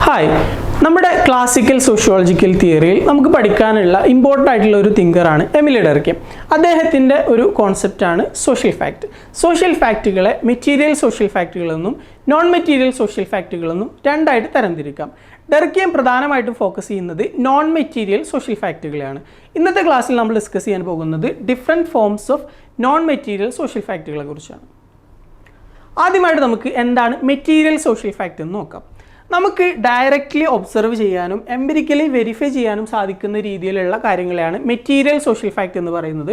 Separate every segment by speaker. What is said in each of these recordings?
Speaker 1: Hi, നമ്മുടെ classical sociological തിയറിയിൽ നമുക്ക് പഠിക്കാനുള്ള ഇമ്പോർട്ടൻ്റ് ആയിട്ടുള്ള ഒരു തിങ്കറാണ് എമിലി ഡർക്കെയിം. അദ്ദേഹത്തിൻ്റെ ഒരു കോൺസെപ്റ്റാണ് സോഷ്യൽ ഫാക്റ്റ്. സോഷ്യൽ ഫാക്റ്റുകളെ മെറ്റീരിയൽ സോഷ്യൽ ഫാക്റ്റുകളെന്നും നോൺ മെറ്റീരിയൽ സോഷ്യൽ ഫാക്റ്റുകളെന്നും രണ്ടായിട്ട് തരംതിരിക്കാം. ഡർക്കെയിം പ്രധാനമായിട്ടും ഫോക്കസ് ചെയ്യുന്നത് നോൺ മെറ്റീരിയൽ സോഷ്യൽ ഫാക്റ്റുകളെയാണ്. ഇന്നത്തെ ക്ലാസ്സിൽ നമ്മൾ ഡിസ്കസ് ചെയ്യാൻ പോകുന്നത് different forms of non material social ഫാക്റ്റുകളെ കുറിച്ചാണ്. ആദ്യമായിട്ട് നമുക്ക് എന്താണ് മെറ്റീരിയൽ സോഷ്യൽ ഫാക്റ്റ് എന്ന് നോക്കാം. നമുക്ക് ഡയറക്റ്റ്ലി ഒബ്സർവ് ചെയ്യാനും എംപിരിക്കലി വെരിഫൈ ചെയ്യാനും സാധിക്കുന്ന രീതിയിലുള്ള കാര്യങ്ങളെയാണ് മെറ്റീരിയൽ സോഷ്യൽ ഫാക്റ്റ് എന്ന് പറയുന്നത്.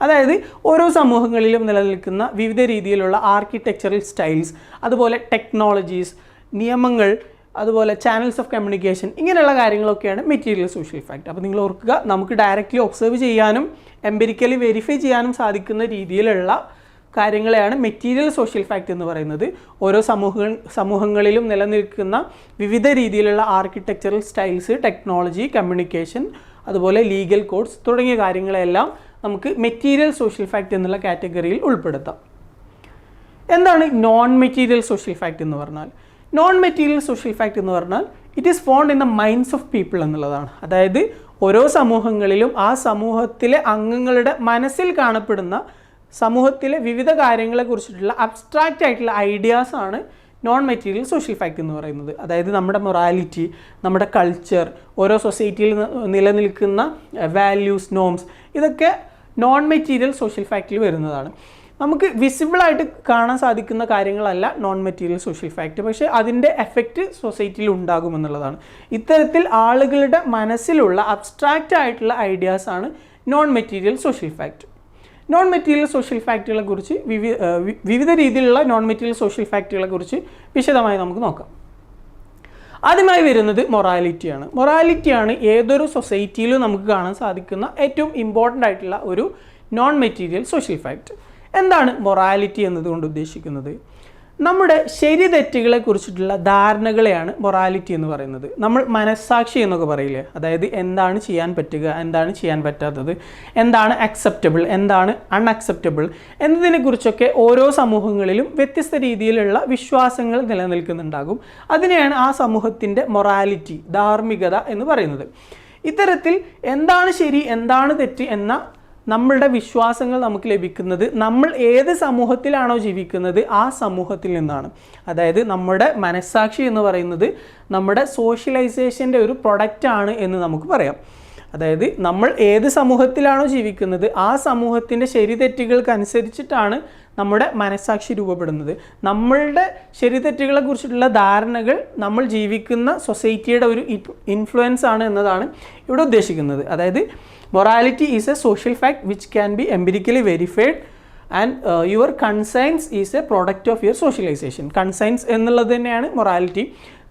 Speaker 1: അതായത് ഓരോ സമൂഹങ്ങളിലും നിലനിൽക്കുന്ന വിവിധ രീതിയിലുള്ള ആർക്കിടെക്ചറൽ സ്റ്റൈൽസ്, അതുപോലെ ടെക്നോളജീസ്, നിയമങ്ങൾ, അതുപോലെ ചാനൽസ് ഓഫ് കമ്മ്യൂണിക്കേഷൻ, ഇങ്ങനെയുള്ള കാര്യങ്ങളൊക്കെയാണ് മെറ്റീരിയൽ സോഷ്യൽ ഫാക്റ്റ്. അപ്പോൾ നിങ്ങൾ ഓർക്കുക, നമുക്ക് ഡയറക്റ്റ്ലി ഒബ്സർവ് ചെയ്യാനും എംപിരിക്കലി വെരിഫൈ ചെയ്യാനും സാധിക്കുന്ന രീതിയിലുള്ള കാര്യങ്ങളെയാണ് മെറ്റീരിയൽ സോഷ്യൽ ഫാക്റ്റ് എന്ന് പറയുന്നത്. ഓരോ സമൂഹങ്ങളിലും നിലനിൽക്കുന്ന വിവിധ രീതിയിലുള്ള ആർക്കിടെക്ചറൽ സ്റ്റൈൽസ്, ടെക്നോളജി, കമ്മ്യൂണിക്കേഷൻ, അതുപോലെ ലീഗൽ കോഡ്സ് തുടങ്ങിയ കാര്യങ്ങളെല്ലാം നമുക്ക് മെറ്റീരിയൽ സോഷ്യൽ ഫാക്റ്റ് എന്നുള്ള കാറ്റഗറിയിൽ ഉൾപ്പെടുത്താം. എന്താണ് നോൺ മെറ്റീരിയൽ സോഷ്യൽ ഫാക്റ്റ് എന്ന് പറഞ്ഞാൽ? നോൺ മെറ്റീരിയൽ സോഷ്യൽ ഫാക്റ്റ് എന്ന് പറഞ്ഞാൽ it is found in the minds of people എന്നുള്ളതാണ്. അതായത് ഓരോ സമൂഹങ്ങളിലും ആ സമൂഹത്തിലെ അംഗങ്ങളുടെ മനസ്സിൽ കാണപ്പെടുന്ന സമൂഹത്തിലെ വിവിധ കാര്യങ്ങളെക്കുറിച്ചിട്ടുള്ള അബ്സ്ട്രാക്റ്റ് ആയിട്ടുള്ള ഐഡിയാസ് ആണ് നോൺ മെറ്റീരിയൽ സോഷ്യൽ ഫാക്റ്റ് എന്ന് പറയുന്നത്. അതായത് നമ്മുടെ മൊറാലിറ്റി, നമ്മുടെ കൾച്ചർ, ഓരോ സൊസൈറ്റിയിൽ നിലനിൽക്കുന്ന വാല്യൂസ്, നോംസ്, ഇതൊക്കെ നോൺ മെറ്റീരിയൽ സോഷ്യൽ ഫാക്റ്റിൽ വരുന്നതാണ്. നമുക്ക് വിസിബിളായിട്ട് കാണാൻ സാധിക്കുന്ന കാര്യങ്ങളല്ല നോൺ മെറ്റീരിയൽ സോഷ്യൽ ഫാക്റ്റ്, പക്ഷേ അതിൻ്റെ എഫക്റ്റ് സൊസൈറ്റിയിൽ ഉണ്ടാകുമെന്നുള്ളതാണ്. ഇത്തരത്തിൽ ആളുകളുടെ മനസ്സിലുള്ള അബ്സ്ട്രാക്റ്റ് ആയിട്ടുള്ള ഐഡിയാസാണ് non material social fact. Non material social ഫാക്റ്റുകളെ കുറിച്ച് വിവിധ രീതിയിലുള്ള നോൺ മെറ്റീരിയൽ സോഷ്യൽ ഫാക്റ്റുകളെ കുറിച്ച് വിശദമായി നമുക്ക് നോക്കാം. ആദ്യമായി വരുന്നത് മൊറാലിറ്റിയാണ്. മൊറാലിറ്റിയാണ് ഏതൊരു സൊസൈറ്റിയിലും നമുക്ക് കാണാൻ സാധിക്കുന്ന ഏറ്റവും ഇമ്പോർട്ടൻ്റ് ആയിട്ടുള്ള ഒരു നോൺ മെറ്റീരിയൽ സോഷ്യൽ ഫാക്റ്റ്. എന്താണ് മൊറാലിറ്റി എന്നതുകൊണ്ട് ഉദ്ദേശിക്കുന്നത്? നമ്മുടെ ശരി തെറ്റുകളെ കുറിച്ചിട്ടുള്ള ധാരണകളെയാണ് മൊറാലിറ്റി എന്ന് പറയുന്നത്. നമ്മൾ മനസ്സാക്ഷി എന്നൊക്കെ പറയില്ലേ, അതായത് എന്താണ് ചെയ്യാൻ പറ്റുക, എന്താണ് ചെയ്യാൻ പറ്റാത്തത്, എന്താണ് അക്സെപ്റ്റബിൾ, എന്താണ് അൺഅക്സെപ്റ്റബിൾ എന്നതിനെക്കുറിച്ചൊക്കെ ഓരോ സമൂഹങ്ങളിലും വ്യത്യസ്ത രീതിയിലുള്ള വിശ്വാസങ്ങൾ നിലനിൽക്കുന്നുണ്ടാകും. അതിനെയാണ് ആ സമൂഹത്തിൻ്റെ മൊറാലിറ്റി, ധാർമ്മികത എന്ന് പറയുന്നത്. ഇത്തരത്തിൽ എന്താണ് ശരി, എന്താണ് തെറ്റ് എന്ന നമ്മളുടെ വിശ്വാസങ്ങൾ നമുക്ക് ലഭിക്കുന്നത് നമ്മൾ ഏത് സമൂഹത്തിലാണോ ജീവിക്കുന്നത് ആ സമൂഹത്തിൽ നിന്നാണ്. അതായത് നമ്മുടെ മനസ്സാക്ഷി എന്ന് പറയുന്നത് നമ്മുടെ സോഷ്യലൈസേഷൻ്റെ ഒരു പ്രൊഡക്റ്റാണ് എന്ന് നമുക്ക് പറയാം. അതായത് നമ്മൾ ഏത് സമൂഹത്തിലാണോ ജീവിക്കുന്നത് ആ സമൂഹത്തിൻ്റെ ശരി തെറ്റുകൾക്കനുസരിച്ചിട്ടാണ് നമ്മുടെ മനസ്സാക്ഷി രൂപപ്പെടുന്നത്. നമ്മളുടെ ശരി തെറ്റുകളെ കുറിച്ചിട്ടുള്ള ധാരണകൾ നമ്മൾ ജീവിക്കുന്ന സൊസൈറ്റിയുടെ ഒരു ഇൻഫ്ലുവൻസ് ആണ് എന്നതാണ് ഇവിടെ ഉദ്ദേശിക്കുന്നത്. അതായത് morality is a social fact which can be empirically verified and your conscience is a product of your socialization. conscience എന്നുള്ളത് തന്നെയാണ് മൊറാലിറ്റി.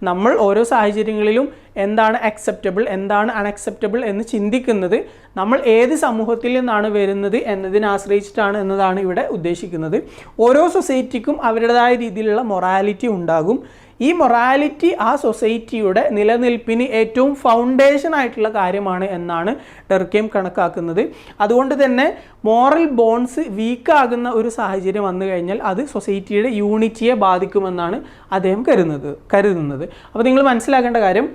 Speaker 1: നമ്മൾ ഓരോ സാഹചര്യങ്ങളിലും എന്താണ് അക്സെപ്റ്റബിൾ, എന്താണ് അൺഅക്സെപ്റ്റബിൾ എന്ന് ചിന്തിക്കുന്നത് നമ്മൾ ഏത് സമൂഹത്തിൽ നിന്നാണ് വരുന്നത് എന്നതിനെ ആശ്രയിച്ചിട്ടാണ് എന്നതാണ് ഇവിടെ ഉദ്ദേശിക്കുന്നത്. ഓരോ സൊസൈറ്റിക്കും അവരുടേതായ രീതിയിലുള്ള മൊറാലിറ്റി ഉണ്ടാകും. ഈ മൊറാലിറ്റി ആ സൊസൈറ്റിയുടെ നിലനിൽപ്പിന് ഏറ്റവും ഫൗണ്ടേഷൻ ആയിട്ടുള്ള കാര്യമാണ് എന്നാണ് ഡർക്കെയിം കണക്കാക്കുന്നത്. അതുകൊണ്ട് തന്നെ മോറൽ ബോൺസ് വീക്കാകുന്ന ഒരു സാഹചര്യം വന്നു കഴിഞ്ഞാൽ അത് സൊസൈറ്റിയുടെ യൂണിറ്റിയെ ബാധിക്കുമെന്നാണ് അദ്ദേഹം കരുതുന്നത്. അപ്പോൾ നിങ്ങൾ മനസ്സിലാക്കേണ്ട കാര്യം,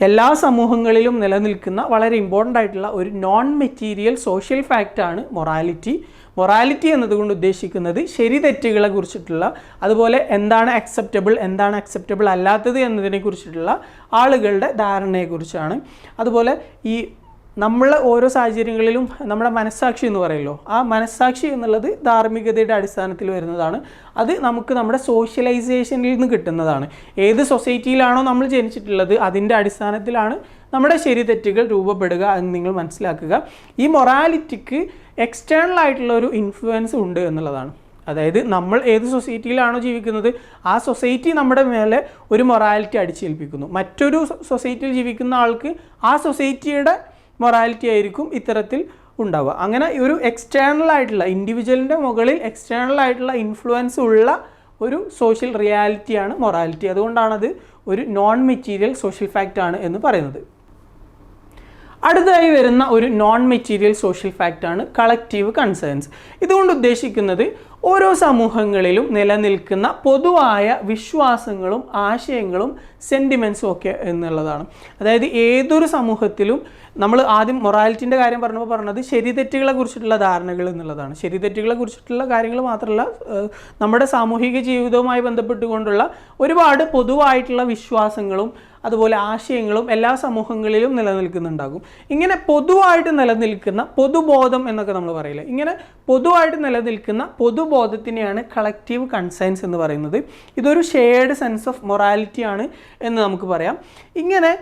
Speaker 1: എല്ലാ സമൂഹങ്ങളിലും നിലനിൽക്കുന്ന വളരെ ഇമ്പോർട്ടൻ്റ് ആയിട്ടുള്ള ഒരു നോൺ മെറ്റീരിയൽ സോഷ്യൽ ഫാക്റ്റാണ് മൊറാലിറ്റി. മൊറാലിറ്റി എന്നതുകൊണ്ട് ഉദ്ദേശിക്കുന്നത് ശരി തെറ്റുകളെ കുറിച്ചിട്ടുള്ള, അതുപോലെ എന്താണ് അക്സെപ്റ്റബിൾ, എന്താണ് അക്സെപ്റ്റബിൾ അല്ലാത്തത് എന്നതിനെക്കുറിച്ചിട്ടുള്ള ആളുകളുടെ ധാരണയെക്കുറിച്ചാണ്. അതുപോലെ ഈ നമ്മൾ ഓരോ സാഹചര്യങ്ങളിലും നമ്മുടെ മനസ്സാക്ഷി എന്ന് പറയുമല്ലോ, ആ മനസ്സാക്ഷി എന്നുള്ളത് ധാർമ്മികതയുടെ അടിസ്ഥാനത്തിൽ വരുന്നതാണ്. അത് നമുക്ക് നമ്മുടെ സോഷ്യലൈസേഷനിൽ നിന്ന് കിട്ടുന്നതാണ്. ഏത് സൊസൈറ്റിയിലാണോ നമ്മൾ ജനിച്ചിട്ടുള്ളത് അതിൻ്റെ അടിസ്ഥാനത്തിലാണ് നമ്മുടെ ശരി തെറ്റുകൾ രൂപപ്പെടുക എന്ന് നിങ്ങൾ മനസ്സിലാക്കുക. ഈ മൊറാലിറ്റിക്ക് എക്സ്റ്റേണൽ ആയിട്ടുള്ള ഒരു ഇൻഫ്ലുവൻസ് ഉണ്ട് എന്നുള്ളതാണ്. അതായത് നമ്മൾ ഏത് സൊസൈറ്റിയിലാണോ ജീവിക്കുന്നത് ആ സൊസൈറ്റി നമ്മുടെ മേലെ ഒരു മൊറാലിറ്റി അടിച്ചേൽപ്പിക്കുന്നു. മറ്റൊരു സൊസൈറ്റിയിൽ ജീവിക്കുന്ന ആൾക്ക് ആ സൊസൈറ്റിയുടെ മൊറാലിറ്റി ആയിരിക്കും ഇത്തരത്തിൽ ഉണ്ടാവുക. അങ്ങനെ ഒരു എക്സ്റ്റേണൽ ആയിട്ടുള്ള, ഇൻഡിവിജ്വലിൻ്റെ മുകളിൽ എക്സ്റ്റേണൽ ആയിട്ടുള്ള ഇൻഫ്ലുവൻസ് ഉള്ള ഒരു സോഷ്യൽ റിയാലിറ്റിയാണ് മൊറാലിറ്റി. അതുകൊണ്ടാണത് ഒരു നോൺ മെറ്റീരിയൽ സോഷ്യൽ ഫാക്റ്റ് ആണ് എന്ന് പറയുന്നത്. അടുത്തതായി വരുന്ന ഒരു നോൺ മെറ്റീരിയൽ സോഷ്യൽ ഫാക്റ്റാണ് കളക്റ്റീവ് കൺസേൺസ്. ഇതുകൊണ്ട് ഉദ്ദേശിക്കുന്നത് ഓരോ സമൂഹങ്ങളിലും നിലനിൽക്കുന്ന പൊതുവായ വിശ്വാസങ്ങളും ആശയങ്ങളും സെൻറ്റിമെൻറ്റ്സും ഒക്കെ എന്നുള്ളതാണ്. അതായത് ഏതൊരു സമൂഹത്തിലും നമ്മൾ ആദ്യം മൊറാലിറ്റിൻ്റെ കാര്യം പറഞ്ഞത് ശരി തെറ്റുകളെ കുറിച്ചിട്ടുള്ള ധാരണകൾ എന്നുള്ളതാണ്. ശരി തെറ്റുകളെ കുറിച്ചിട്ടുള്ള കാര്യങ്ങൾ മാത്രമല്ല, നമ്മുടെ സാമൂഹിക ജീവിതവുമായി ബന്ധപ്പെട്ടുകൊണ്ടുള്ള ഒരുപാട് പൊതുവായിട്ടുള്ള വിശ്വാസങ്ങളും അതുപോലെ ആശയങ്ങളും എല്ലാ സമൂഹങ്ങളിലും നിലനിൽക്കുന്നുണ്ടാകും. ഇങ്ങനെ പൊതുവായിട്ട് നിലനിൽക്കുന്ന പൊതുബോധം എന്നൊക്കെ നമ്മൾ പറയില്ലേ, ഇങ്ങനെ പൊതുവായിട്ട് നിലനിൽക്കുന്ന പൊതുബോധത്തിനെയാണ് കളക്റ്റീവ് കൺസൈൻസ് എന്ന് പറയുന്നത്. ഇതൊരു ഷെയർഡ് സെൻസ് ഓഫ് മൊറാലിറ്റി ആണ് എന്ന് നമുക്ക് പറയാം. ഇങ്ങനെ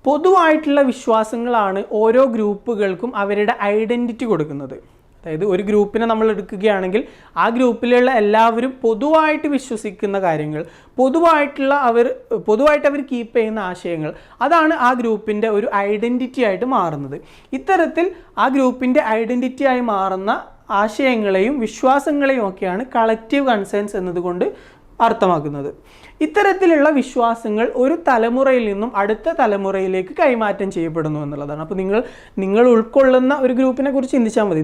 Speaker 1: പൊതുവായിട്ടുള്ള വിശ്വാസങ്ങളാണ് ഓരോ ഗ്രൂപ്പുകൾക്കും അവരുടെ ഐഡൻറ്റിറ്റി കൊടുക്കുന്നത്. അതായത് ഒരു ഗ്രൂപ്പിനെ നമ്മൾ എടുക്കുകയാണെങ്കിൽ ആ ഗ്രൂപ്പിലുള്ള എല്ലാവരും പൊതുവായിട്ട് വിശ്വസിക്കുന്ന കാര്യങ്ങൾ, പൊതുവായിട്ട് അവർ കീപ്പ് ചെയ്യുന്ന ആശയങ്ങൾ, അതാണ് ആ ഗ്രൂപ്പിൻ്റെ ഒരു ഐഡൻറ്റിറ്റി ആയിട്ട് മാറുന്നത്. ഇത്തരത്തിൽ ആ ഗ്രൂപ്പിൻ്റെ ഐഡൻറ്റിറ്റി ആയി മാറുന്ന ആശയങ്ങളെയും വിശ്വാസങ്ങളെയും ഒക്കെയാണ് കളക്റ്റീവ് കൺസേൺസ് എന്നതുകൊണ്ട് അർത്ഥമാക്കുന്നത്. ഇത്തരത്തിലുള്ള വിശ്വാസങ്ങൾ ഒരു തലമുറയിൽ നിന്നും അടുത്ത തലമുറയിലേക്ക് കൈമാറ്റം ചെയ്യപ്പെടുന്നു എന്നുള്ളതാണ്. അപ്പോൾ നിങ്ങൾ ഉൾക്കൊള്ളുന്ന ഒരു ഗ്രൂപ്പിനെ കുറിച്ച് ചിന്തിച്ചാൽ മതി.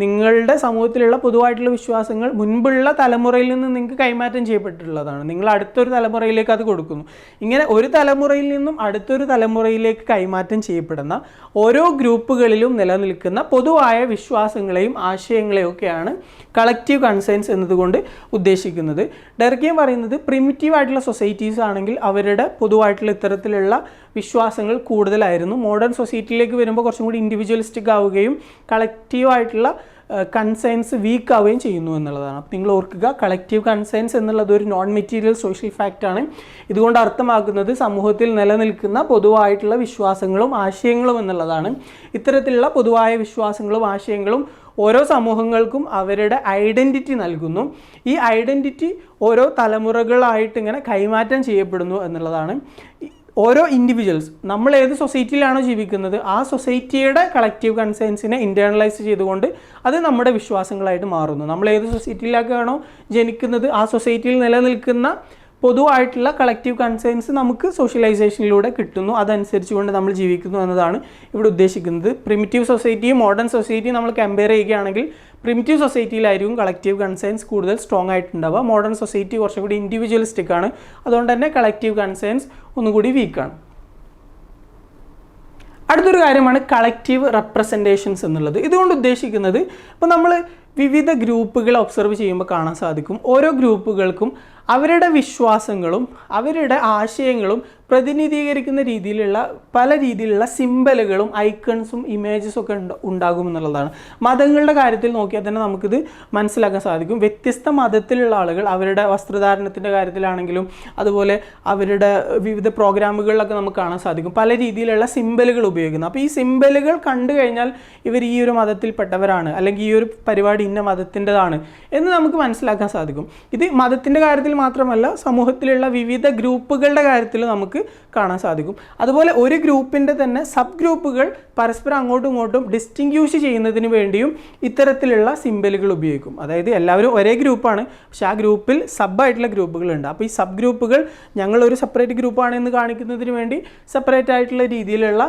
Speaker 1: നിങ്ങളുടെ സമൂഹത്തിലുള്ള പൊതുവായിട്ടുള്ള വിശ്വാസങ്ങൾ മുൻപുള്ള തലമുറയിൽ നിന്ന് നിങ്ങൾക്ക് കൈമാറ്റം ചെയ്യപ്പെട്ടിട്ടുള്ളതാണ്. നിങ്ങൾ അടുത്തൊരു തലമുറയിലേക്ക് അത് കൊടുക്കുന്നു. ഇങ്ങനെ ഒരു തലമുറയിൽ നിന്നും അടുത്തൊരു തലമുറയിലേക്ക് കൈമാറ്റം ചെയ്യപ്പെടുന്ന ഓരോ ഗ്രൂപ്പുകളിലും നിലനിൽക്കുന്ന പൊതുവായ വിശ്വാസങ്ങളെയും ആശയങ്ങളെയും ഒക്കെയാണ് കളക്റ്റീവ് കൺസേൺസ് എന്നതുകൊണ്ട് ഉദ്ദേശിക്കുന്നത്. ഡെർക്കിയം പറയുന്നത് പ്രിമിറ്റീവ് ആയിട്ടുള്ള സൊസൈറ്റീസ് ആണെങ്കിൽ അവരുടെ പൊതുവായിട്ടുള്ള ഇത്തരത്തിലുള്ള വിശ്വാസങ്ങൾ കൂടുതലായിരുന്നു. മോഡേൺ സൊസൈറ്റിയിലേക്ക് വരുമ്പോൾ കുറച്ചും കൂടി ഇൻഡിവിജ്വലിസ്റ്റിക് ആവുകയും കളക്റ്റീവായിട്ടുള്ള കൺസേൺസ് വീക്ക് ആവുകയും ചെയ്യുന്നു എന്നുള്ളതാണ്. അപ്പോൾ നിങ്ങൾ ഓർക്കുക, കളക്റ്റീവ് കൺസേൺസ് എന്നുള്ളത് ഒരു നോൺ മെറ്റീരിയൽ സോഷ്യൽ ഫാക്റ്റാണ്. ഇതുകൊണ്ട് അർത്ഥമാക്കുന്നത് സമൂഹത്തിൽ നിലനിൽക്കുന്ന പൊതുവായിട്ടുള്ള വിശ്വാസങ്ങളും ആശയങ്ങളും എന്നുള്ളതാണ്. ഇത്തരത്തിലുള്ള പൊതുവായ വിശ്വാസങ്ങളും ആശയങ്ങളും ഓരോ സമൂഹങ്ങൾക്കും അവരുടെ ഐഡൻറ്റിറ്റി നൽകുന്നു. ഈ ഐഡൻറ്റിറ്റി ഓരോ തലമുറകളായിട്ട് ഇങ്ങനെ കൈമാറ്റം ചെയ്യപ്പെടുന്നു എന്നുള്ളതാണ്. ഓരോ ഇൻഡിവിജ്വൽസ്, നമ്മൾ ഏത് സൊസൈറ്റിയിലാണോ ജീവിക്കുന്നത് ആ സൊസൈറ്റിയുടെ കളക്റ്റീവ് കൺസേൺസിനെ ഇൻറ്റേർണലൈസ് ചെയ്തുകൊണ്ട് അത് നമ്മുടെ വിശ്വാസങ്ങളായിട്ട് മാറുന്നു. നമ്മൾ ഏത് സൊസൈറ്റിയിലേക്കാണോ ജനിക്കുന്നത് ആ സൊസൈറ്റിയിൽ നിലനിൽക്കുന്ന പൊതുവായിട്ടുള്ള കളക്റ്റീവ് കൺസേൺസ് നമുക്ക് സോഷ്യലൈസേഷനിലൂടെ കിട്ടുന്നു. അതനുസരിച്ച് കൊണ്ട് നമ്മൾ ജീവിക്കുന്നു എന്നതാണ് ഇവിടെ ഉദ്ദേശിക്കുന്നത്. പ്രിമിറ്റീവ് സൊസൈറ്റിയും മോഡേൺ സൊസൈറ്റിയും നമ്മൾ കമ്പയർ ചെയ്യുകയാണെങ്കിൽ പ്രിമിറ്റീവ് സൊസൈറ്റിയിലായിരിക്കും കളക്റ്റീവ് കൺസേൺസ് കൂടുതൽ സ്ട്രോങ് ആയിട്ടുണ്ടാവുക. മോഡേൺ സൊസൈറ്റി കുറച്ചും കൂടി ഇൻഡിവിജ്വലിസ്റ്റിക് ആണ്. അതുകൊണ്ട് തന്നെ കളക്റ്റീവ് കൺസേൺസ് ഒന്നുകൂടി വീക്കാണ്. അടുത്തൊരു കാര്യമാണ് കളക്റ്റീവ് റെപ്രസെൻറ്റേഷൻസ് എന്നുള്ളത്. ഇതുകൊണ്ട് ഉദ്ദേശിക്കുന്നത് ഇപ്പോൾ നമ്മൾ വിവിധ ഗ്രൂപ്പുകൾ ഒബ്സർവ് ചെയ്യുമ്പോൾ കാണാൻ സാധിക്കും ഓരോ ഗ്രൂപ്പുകൾക്കും അവരുടെ വിശ്വാസങ്ങളും അവരുടെ ആശയങ്ങളും പ്രതിനിധീകരിക്കുന്ന രീതിയിലുള്ള പല രീതിയിലുള്ള സിംബലുകളും ഐക്കൺസും ഇമേജസും ഒക്കെ ഉണ്ടാകും എന്നുള്ളതാണ്. മതങ്ങളുടെ കാര്യത്തിൽ നോക്കിയാൽ തന്നെ നമുക്കിത് മനസ്സിലാക്കാൻ സാധിക്കും. വ്യത്യസ്ത മതത്തിലുള്ള ആളുകൾ അവരുടെ വസ്ത്രധാരണത്തിൻ്റെ കാര്യത്തിലാണെങ്കിലും അതുപോലെ അവരുടെ വിവിധ പ്രോഗ്രാമുകളിലൊക്കെ നമുക്ക് കാണാൻ സാധിക്കും പല രീതിയിലുള്ള സിംബലുകൾ ഉപയോഗിക്കുന്നത്. അപ്പോൾ ഈ സിംബലുകൾ കണ്ടു കഴിഞ്ഞാൽ ഇവർ ഈ ഒരു മതത്തിൽപ്പെട്ടവരാണ് അല്ലെങ്കിൽ ഈ ഒരു പരിപാടി ഇന്ന മതത്തിൻ്റെതാണ് എന്ന് നമുക്ക് മനസ്സിലാക്കാൻ സാധിക്കും. ഇത് മതത്തിൻ്റെ കാര്യത്തിൽ മാത്രമല്ല സമൂഹത്തിലുള്ള വിവിധ ഗ്രൂപ്പുകളുടെ കാര്യത്തിൽ നമുക്ക് കാണാൻ സാധിക്കും. അതുപോലെ ഒരു ഗ്രൂപ്പിൻ്റെ തന്നെ സബ് ഗ്രൂപ്പുകൾ പരസ്പരം അങ്ങോട്ടും ഇങ്ങോട്ടും ഡിസ്റ്റിങ്ക്യൂഷ് ചെയ്യുന്നതിന് വേണ്ടിയും ഇത്തരത്തിലുള്ള സിംബലുകൾ ഉപയോഗിക്കും. അതായത് എല്ലാവരും ഒരേ ഗ്രൂപ്പാണ്, പക്ഷെ ആ ഗ്രൂപ്പിൽ സബായിട്ടുള്ള ഗ്രൂപ്പുകളുണ്ട്. അപ്പോൾ ഈ സബ് ഗ്രൂപ്പുകൾ ഞങ്ങളൊരു സെപ്പറേറ്റ് ഗ്രൂപ്പാണെന്ന് കാണിക്കുന്നതിന് വേണ്ടി സെപ്പറേറ്റ് ആയിട്ടുള്ള രീതിയിലുള്ള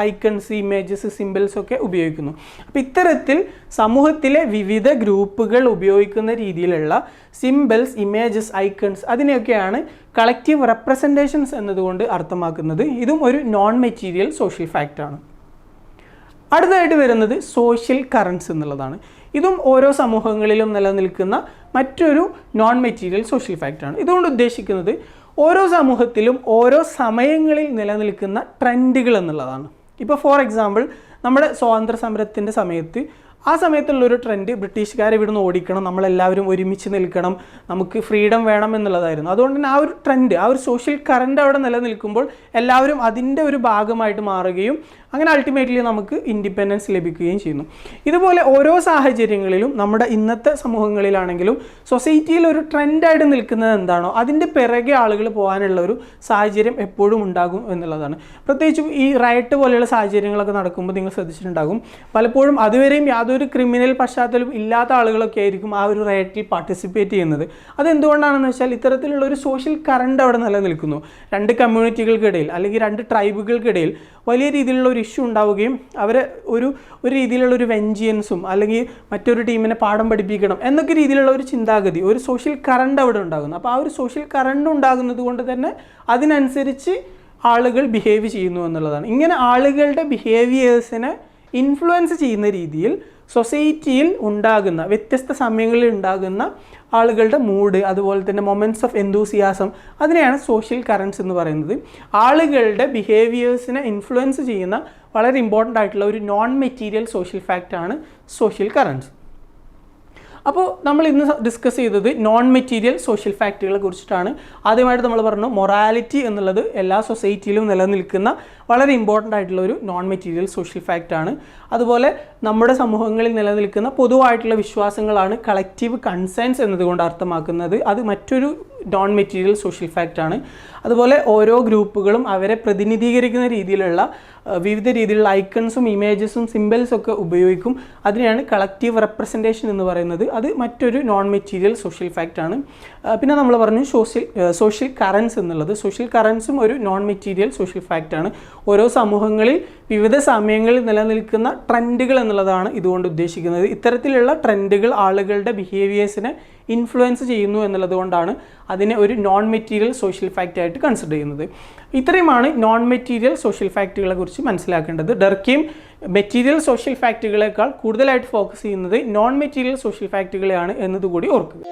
Speaker 1: ഐക്കൺസ്, ഇമേജസ്, സിംബൽസ് ഒക്കെ ഉപയോഗിക്കുന്നു. അപ്പോൾ ഇത്തരത്തിൽ സമൂഹത്തിലെ വിവിധ ഗ്രൂപ്പുകൾ ഉപയോഗിക്കുന്ന രീതിയിലുള്ള സിംബൽസ്, ഇമേജസ്, ഐക്കൺസ് അതിനെയൊക്കെയാണ് കളക്റ്റീവ് റെപ്രസെൻറ്റേഷൻസ് എന്നതുകൊണ്ട് അർത്ഥമാക്കുന്നത്. ഇതും ഒരു നോൺ മെറ്റീരിയൽ സോഷ്യൽ ഫാക്റ്റാണ്. അടുത്തതായിട്ട് വരുന്നത് സോഷ്യൽ കറൻസ് എന്നുള്ളതാണ്. ഇതും ഓരോ സമൂഹങ്ങളിലും നിലനിൽക്കുന്ന മറ്റൊരു നോൺ മെറ്റീരിയൽ സോഷ്യൽ ഫാക്റ്റാണ്. ഇതുകൊണ്ട് ഉദ്ദേശിക്കുന്നത് ഓരോ സമൂഹത്തിലും ഓരോ സമയങ്ങളിൽ നിലനിൽക്കുന്ന ട്രെൻഡുകൾ എന്നുള്ളതാണ്. ഇപ്പോൾ ഫോർ എക്സാമ്പിൾ നമ്മുടെ സ്വാതന്ത്ര്യ സമരത്തിൻ്റെ സമയത്ത് ആ സമയത്തുള്ളൊരു ട്രെൻഡ് ബ്രിട്ടീഷുകാരെ ഇവിടുന്ന് ഓടിക്കണം, നമ്മളെല്ലാവരും ഒരുമിച്ച് നിൽക്കണം, നമുക്ക് ഫ്രീഡം വേണം എന്നുള്ളതായിരുന്നു. അതുകൊണ്ട് തന്നെ ആ ഒരു ട്രെൻഡ്, ആ ഒരു സോഷ്യൽ കറണ്ട് അവിടെ നിലനിൽക്കുമ്പോൾ എല്ലാവരും അതിൻ്റെ ഒരു ഭാഗമായിട്ട് മാറുകയും അങ്ങനെ അൾട്ടിമേറ്റ്ലി നമുക്ക് ഇൻഡിപെൻഡൻസ് ലഭിക്കുകയും ചെയ്യുന്നു. ഇതുപോലെ ഓരോ സാഹചര്യങ്ങളിലും നമ്മുടെ ഇന്നത്തെ സമൂഹങ്ങളിലാണെങ്കിലും സൊസൈറ്റിയിൽ ഒരു ട്രെൻഡായിട്ട് നിൽക്കുന്നത് എന്താണോ അതിൻ്റെ പിറകെ ആളുകൾ പോകാനുള്ള ഒരു സാഹചര്യം എപ്പോഴും ഉണ്ടാകും എന്നുള്ളതാണ്. പ്രത്യേകിച്ചും ഈ റയറ്റ് പോലെയുള്ള സാഹചര്യങ്ങളൊക്കെ നടക്കുമ്പോൾ നിങ്ങൾ ശ്രദ്ധിച്ചിട്ടുണ്ടാകും പലപ്പോഴും അതുവരെയും യാതൊരു യാതൊരു ക്രിമിനൽ പശ്ചാത്തലം ഇല്ലാത്ത ആളുകളൊക്കെ ആയിരിക്കും ആ ഒരു റൈറ്റിൽ പാർട്ടിസിപ്പേറ്റ് ചെയ്യുന്നത്. അതെന്തുകൊണ്ടാണെന്ന് വെച്ചാൽ ഇത്തരത്തിലുള്ള ഒരു സോഷ്യൽ കറണ്ട് അവിടെ നിലനിൽക്കുന്നു. രണ്ട് കമ്മ്യൂണിറ്റികൾക്കിടയിൽ അല്ലെങ്കിൽ രണ്ട് ട്രൈബുകൾക്കിടയിൽ വലിയ രീതിയിലുള്ള ഒരു ഇഷ്യൂ ഉണ്ടാവുകയും അവരെ ഒരു രീതിയിലുള്ള ഒരു വെഞ്ചിയൻസും അല്ലെങ്കിൽ മറ്റൊരു ടീമിനെ പാഠം പഠിപ്പിക്കണം എന്നൊക്കെ രീതിയിലുള്ള ഒരു ചിന്താഗതി, ഒരു സോഷ്യൽ കറണ്ട് അവിടെ ഉണ്ടാകുന്നു. അപ്പോൾ ആ ഒരു സോഷ്യൽ കറണ്ട് ഉണ്ടാകുന്നത് കൊണ്ട് തന്നെ അതിനനുസരിച്ച് ആളുകൾ ബിഹേവ് ചെയ്യുന്നു എന്നുള്ളതാണ്. ഇങ്ങനെ ആളുകളുടെ ബിഹേവിയേഴ്സിനെ ഇൻഫ്ലുവൻസ് ചെയ്യുന്ന രീതിയിൽ സൊസൈറ്റിയിൽ ഉണ്ടാകുന്ന വ്യത്യസ്ത സമയങ്ങളിൽ ഉണ്ടാകുന്ന ആളുകളുടെ മൂഡ്, അതുപോലെ തന്നെ മൊമെൻറ്റ്സ് ഓഫ് എന്തൂസിയാസം, അതിനെയാണ് സോഷ്യൽ കറൻസ് എന്ന് പറയുന്നത്. ആളുകളുടെ ബിഹേവിയേഴ്സിനെ ഇൻഫ്ലുവൻസ് ചെയ്യുന്ന വളരെ ഇമ്പോർട്ടൻ്റ് ആയിട്ടുള്ള ഒരു നോൺ മെറ്റീരിയൽ സോഷ്യൽ ഫാക്റ്റാണ് സോഷ്യൽ കറൻസ്. അപ്പോൾ നമ്മൾ ഇന്ന് ഡിസ്കസ് ചെയ്തത് നോൺ മെറ്റീരിയൽ സോഷ്യൽ ഫാക്റ്റുകളെ കുറിച്ചിട്ടാണ്. ആദ്യമായിട്ട് നമ്മൾ പറഞ്ഞു മൊറാലിറ്റി എന്നുള്ളത് എല്ലാ സൊസൈറ്റിയിലും നിലനിൽക്കുന്ന വളരെ ഇമ്പോർട്ടൻ്റ് ആയിട്ടുള്ള ഒരു നോൺ മെറ്റീരിയൽ സോഷ്യൽ ഫാക്റ്റാണ്. അതുപോലെ നമ്മുടെ സമൂഹങ്ങളിൽ നിലനിൽക്കുന്ന പൊതുവായിട്ടുള്ള വിശ്വാസങ്ങളാണ് കളക്റ്റീവ് കൺസേൺസ് എന്നതുകൊണ്ട് അർത്ഥമാക്കുന്നത്. അത് മറ്റൊരു നോൺ മെറ്റീരിയൽ സോഷ്യൽ ഫാക്റ്റാണ്. അതുപോലെ ഓരോ ഗ്രൂപ്പുകളും അവരെ പ്രതിനിധീകരിക്കുന്ന രീതിയിലുള്ള വിവിധ രീതിയിലുള്ള ഐക്കൺസും ഇമേജസും സിംബൽസും ഒക്കെ ഉപയോഗിക്കും. അതിനെയാണ് കളക്റ്റീവ് റെപ്രസെൻറ്റേഷൻ എന്ന് പറയുന്നത്. അത് മറ്റൊരു നോൺ മെറ്റീരിയൽ സോഷ്യൽ ഫാക്റ്റാണ്. പിന്നെ നമ്മൾ പറഞ്ഞു സോഷ്യൽ കറൻസ് എന്നുള്ളത്. സോഷ്യൽ കറൻസും ഒരു നോൺ മെറ്റീരിയൽ സോഷ്യൽ ഫാക്റ്റാണ്. ഓരോ സമൂഹങ്ങളിൽ വിവിധ സമയങ്ങളിൽ നിലനിൽക്കുന്ന ട്രെൻഡുകൾ എന്നുള്ളതാണ് ഇതുകൊണ്ട് ഉദ്ദേശിക്കുന്നത്. ഇത്തരത്തിലുള്ള ട്രെൻഡുകൾ ആളുകളുടെ ബിഹേവിയേഴ്സിനെ ഇൻഫ്ലുവൻസ് ചെയ്യുന്നു എന്നുള്ളത് കൊണ്ടാണ് അതിനെ ഒരു നോൺ മെറ്റീരിയൽ സോഷ്യൽ ഫാക്റ്റ് ആയിട്ട് കൺസിഡർ ചെയ്യുന്നത്. ഇത്രയുമാണ് നോൺ മെറ്റീരിയൽ സോഷ്യൽ ഫാക്റ്റുകളെ കുറിച്ച് മനസ്സിലാക്കേണ്ടത്. ഡർക്കീം മെറ്റീരിയൽ സോഷ്യൽ ഫാക്റ്റുകളെക്കാൾ കൂടുതലായിട്ട് ഫോക്കസ് ചെയ്യുന്നത് നോൺ മെറ്റീരിയൽ സോഷ്യൽ ഫാക്റ്റുകളെയാണ് എന്നതുകൂടി ഓർക്കുക.